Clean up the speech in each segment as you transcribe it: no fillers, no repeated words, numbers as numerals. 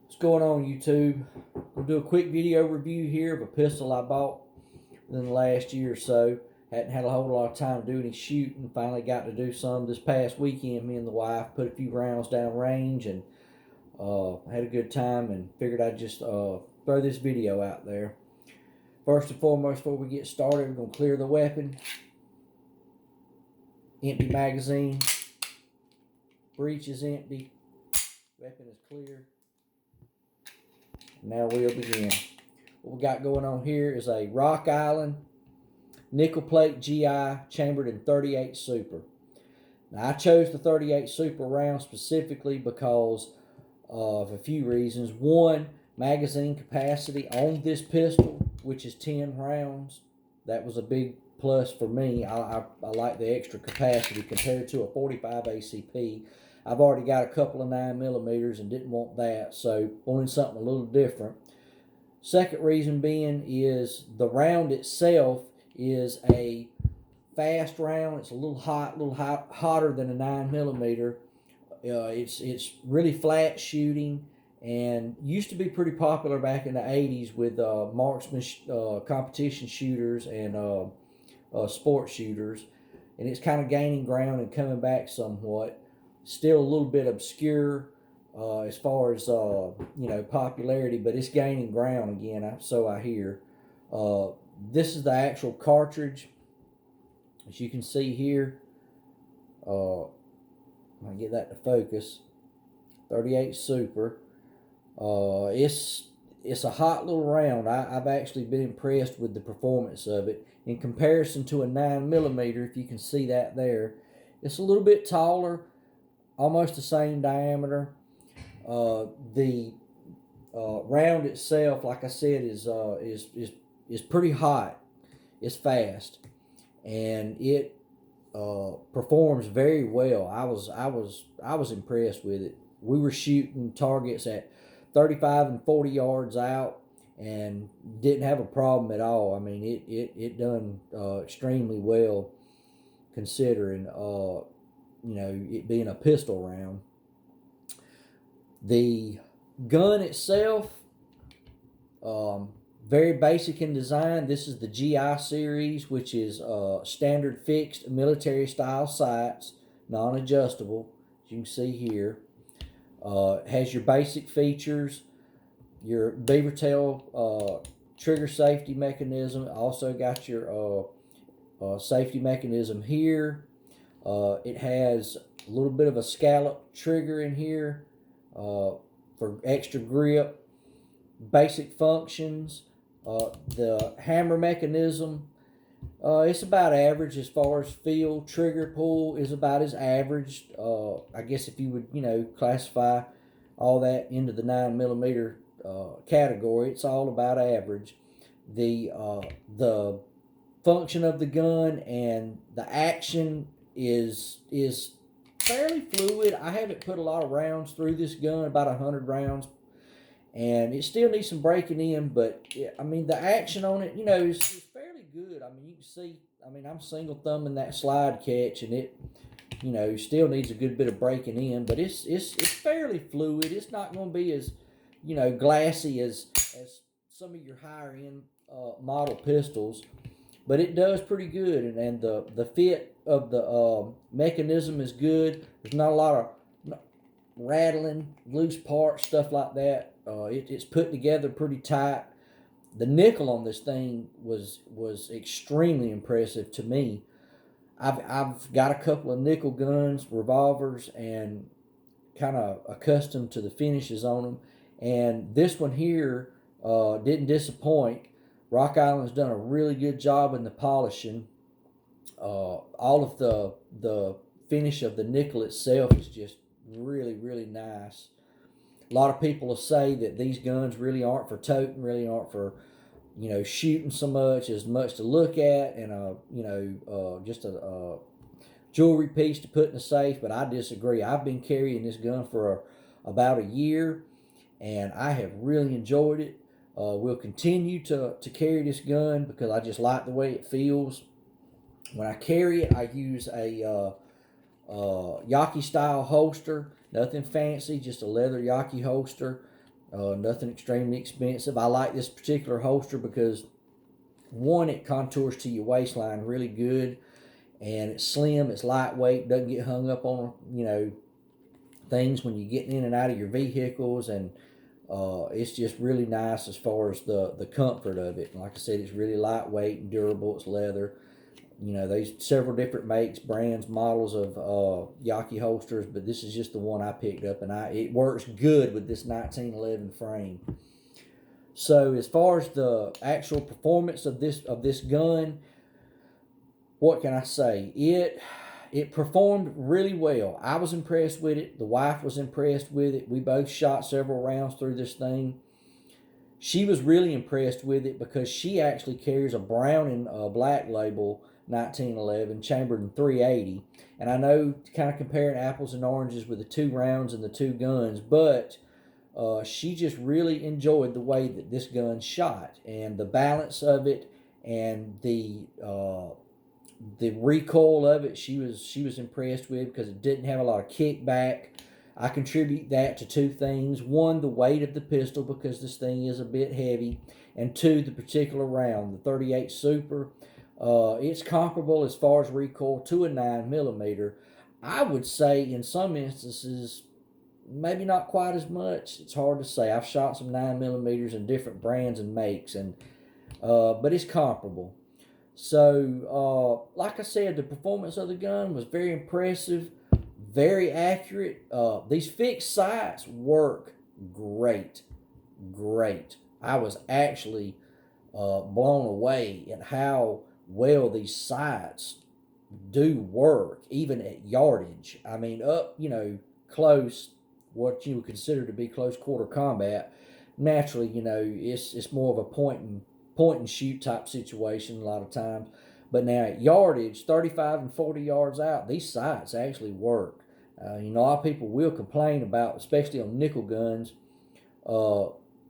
What's going on, YouTube? We'll do a quick video review here of a pistol I bought within the last year or so. Hadn't had a whole lot of time to do any shooting. Finally got to do some this past weekend. Me and the wife put a few rounds down range and had a good time, and figured I'd just throw this video out there. First and foremost, before we get started, we're going to clear the weapon. Empty magazine. Breech is empty. Weapon is clear. Now we'll begin. What we got going on here is a Rock Island nickel plate GI chambered in 38 Super. Now I chose the 38 Super round specifically because of a few reasons. One, magazine capacity on this pistol, which is 10 rounds. That was a big plus for me. I like the extra capacity compared to a 45 ACP. I've already got a couple of 9mm and didn't want that, so wanted something a little different. Second reason being is the round itself is a fast round. It's a little hotter than a 9mm. It's really flat shooting, and used to be pretty popular back in the 80s with marksman competition shooters and sport shooters, and it's kind of gaining ground and coming back somewhat. Still a little bit obscure as far as popularity, but it's gaining ground again, so I hear. This is the actual cartridge, as you can see here. I'll get that to focus. 38 Super. It's a hot little round. I've actually been impressed with the performance of it in comparison to a 9mm. If you can see that there, it's a little bit taller. Almost the same diameter. The round itself, like I said, is pretty hot. It's fast, and it performs very well. I was impressed with it. We were shooting targets at 35 and 40 yards out, and didn't have a problem at all. I mean, it done extremely well, considering it being a pistol round. The gun itself, very basic in design. This is the GI series, which is standard fixed military style sights, non-adjustable, as you can see here. Has your basic features, your beaver tail trigger safety mechanism. Also got your safety mechanism here. It has a little bit of a scallop trigger in here for extra grip. Basic functions. The hammer mechanism, it's about average as far as feel. Trigger pull is about as average. I guess if you would classify all that into the 9mm category, it's all about average. The function of the gun and the action is fairly fluid. I haven't put a lot of rounds through this gun, about 100 rounds, and it still needs some breaking in, but I mean, the action on it, is fairly good. I mean, you can see, I'm single thumbing that slide catch, and it, still needs a good bit of breaking in, but it's fairly fluid. It's not going to be as, glassy as some of your higher end model pistols, but it does pretty good, and the fit of the mechanism is good. There's not a lot of rattling, loose parts, stuff like that. It's put together pretty tight. The nickel on this thing was extremely impressive to me. I've got a couple of nickel guns, revolvers, and kind of accustomed to the finishes on them, and this one here didn't disappoint. Rock Island's done a really good job in the polishing. All of the finish of the nickel itself is just really, really nice. A lot of people will say that these guns really aren't for toting, really aren't for shooting so much, as much to look at, and just a jewelry piece to put in the safe. But I disagree. I've been carrying this gun for about a year, and I have really enjoyed it. We'll continue to carry this gun because I just like the way it feels. When I carry it, I use a Yaki style holster. Nothing fancy, just a leather Yaki holster. Nothing extremely expensive. I like this particular holster because, one, it contours to your waistline really good, and it's slim, it's lightweight, doesn't get hung up on, things when you're getting in and out of your vehicles, and it's just really nice as far as the comfort of it. Like I said, it's really lightweight and durable. It's leather. There's several different makes, brands, models of Yaki holsters, but this is just the one I picked up, and it works good with this 1911 frame. So as far as the actual performance of this gun, what can I say? It performed really well. I was impressed with it. The wife was impressed with it. We both shot several rounds through this thing. She was really impressed with it because she actually carries a Browning Black Label 1911 chambered in 380. And I know, kind of comparing apples and oranges with the two rounds and the two guns, but she just really enjoyed the way that this gun shot and the balance of it, and the recoil of it. She was impressed with because it didn't have a lot of kickback. I contribute that to two things: one, the weight of the pistol, because this thing is a bit heavy, and two, the particular round, the 38 Super. It's comparable as far as recoil to a 9mm. I would say in some instances, maybe not quite as much. It's hard to say. I've shot some 9mm in different brands and makes, and but it's comparable. So, like I said, the performance of the gun was very impressive, very accurate. These fixed sights work great, great. I was actually blown away at how well these sights do work, even at yardage. I mean, up, close, what you would consider to be close quarter combat. Naturally, it's more of a point and shoot type situation a lot of times. But now at yardage, 35 and 40 yards out, these sights actually work. A lot of people will complain about, especially on nickel guns,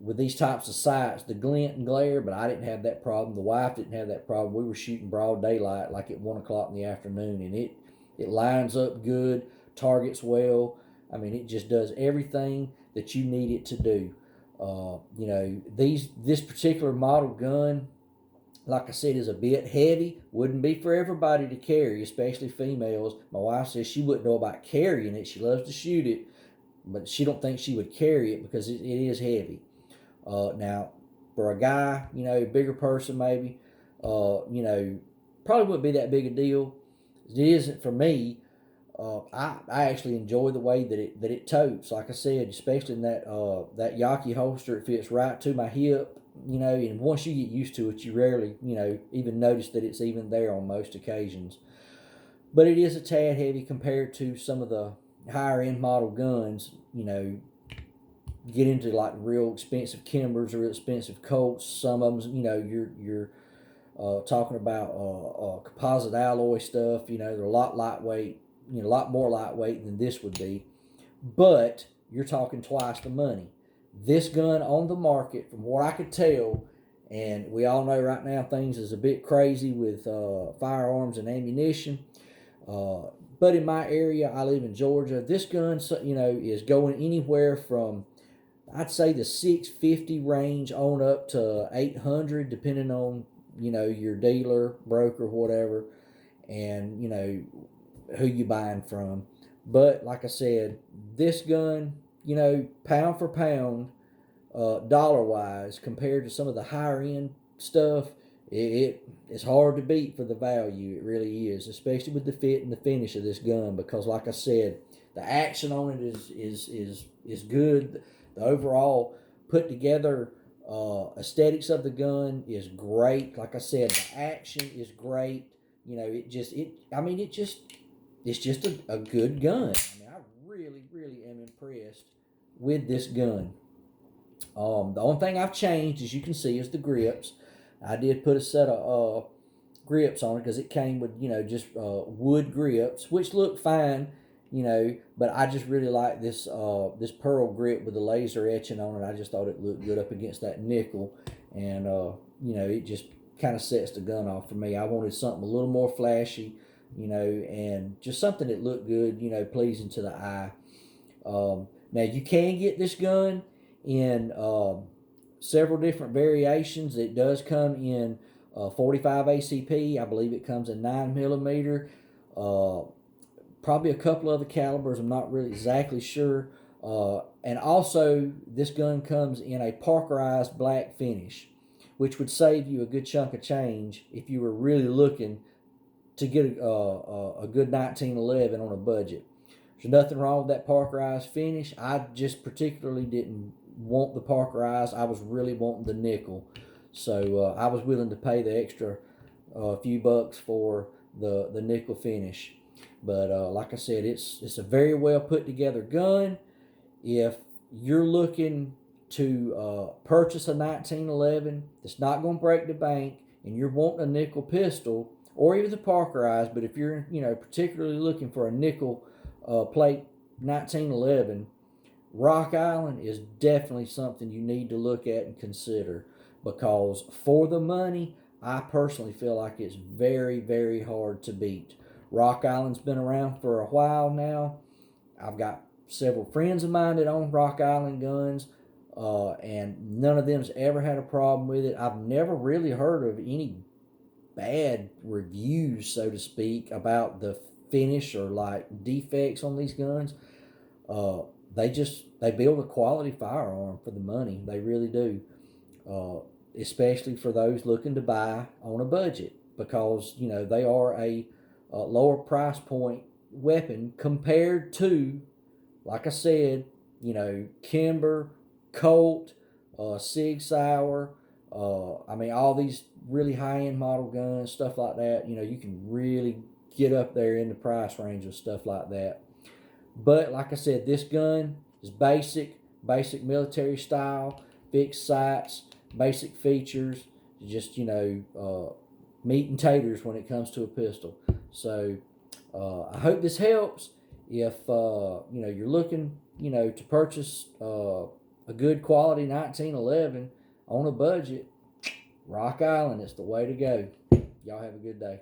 with these types of sights, the glint and glare, but I didn't have that problem. The wife didn't have that problem. We were shooting broad daylight, like at 1 o'clock in the afternoon, and it lines up good, targets well. I mean, it just does everything that you need it to do. This particular model gun, like I said, is a bit heavy. Wouldn't be for everybody to carry, especially females. My wife says she wouldn't know about carrying it. She loves to shoot it, but she don't think she would carry it because it is heavy. Now, for a guy, a bigger person maybe, probably wouldn't be that big a deal. It isn't for me. I actually enjoy the way that it totes. Like I said, especially in that Yaki holster, it fits right to my hip. And once you get used to it, you rarely, even notice that it's even there on most occasions. But it is a tad heavy compared to some of the higher end model guns. Get into like real expensive Kimbers or real expensive Colts. Some of them, you're talking about composite alloy stuff. They're a lot lightweight. A lot more lightweight than this would be, but you're talking twice the money. This gun on the market, from what I could tell, and we all know right now things is a bit crazy with firearms and ammunition, but in my area, I live in Georgia, this gun, is going anywhere from, I'd say, the 650 range on up to 800, depending on, your dealer, broker, whatever, and, who you buying from. But like I said, this gun, pound for pound, dollar wise, compared to some of the higher end stuff, it's hard to beat for the value. It really is, especially with the fit and the finish of this gun, because like I said, the action on it is good. The overall put together aesthetics of the gun is great. Like I said, the action is great. It's just a good gun. I mean, I really, really am impressed with this gun. The only thing I've changed, as you can see, is the grips. I did put a set of grips on it because it came with, just wood grips, which look fine, but I just really like this this pearl grip with the laser etching on it. I just thought it looked good up against that nickel, and it just kind of sets the gun off for me. I wanted something a little more flashy, and just something that looked good, pleasing to the eye. Now, you can get this gun in several different variations. It does come in 45 ACP. I believe it comes in 9mm. Probably a couple other calibers. I'm not really exactly sure. And also, this gun comes in a parkerized black finish, which would save you a good chunk of change if you were really looking to get a good 1911 on a budget. There's nothing wrong with that parkerized finish. I just particularly didn't want the parkerized. I was really wanting the nickel. So I was willing to pay the extra few bucks for the nickel finish. But like I said, it's a very well put together gun. If you're looking to purchase a 1911 that's not going to break the bank, and you're wanting a nickel pistol, or even the parkerized, but if you're particularly looking for a nickel plate 1911, Rock Island is definitely something you need to look at and consider, because for the money, I personally feel like it's very, very hard to beat. Rock Island's been around for a while now. I've got several friends of mine that own Rock Island guns, and none of them's ever had a problem with it. I've never really heard of any bad reviews, so to speak, about the finish or like defects on these guns. They build a quality firearm for the money. They really do. Especially for those looking to buy on a budget, because they are a lower price point weapon compared to, like I said, Kimber, Colt, Sig Sauer. All these really high-end model guns, stuff like that. You can really get up there in the price range of stuff like that. But like I said, this gun is basic military style, fixed sights, basic features, just meat and taters when it comes to a pistol. So I hope this helps. If you're looking to purchase a good quality 1911 on a budget, Rock Island is the way to go. Y'all have a good day.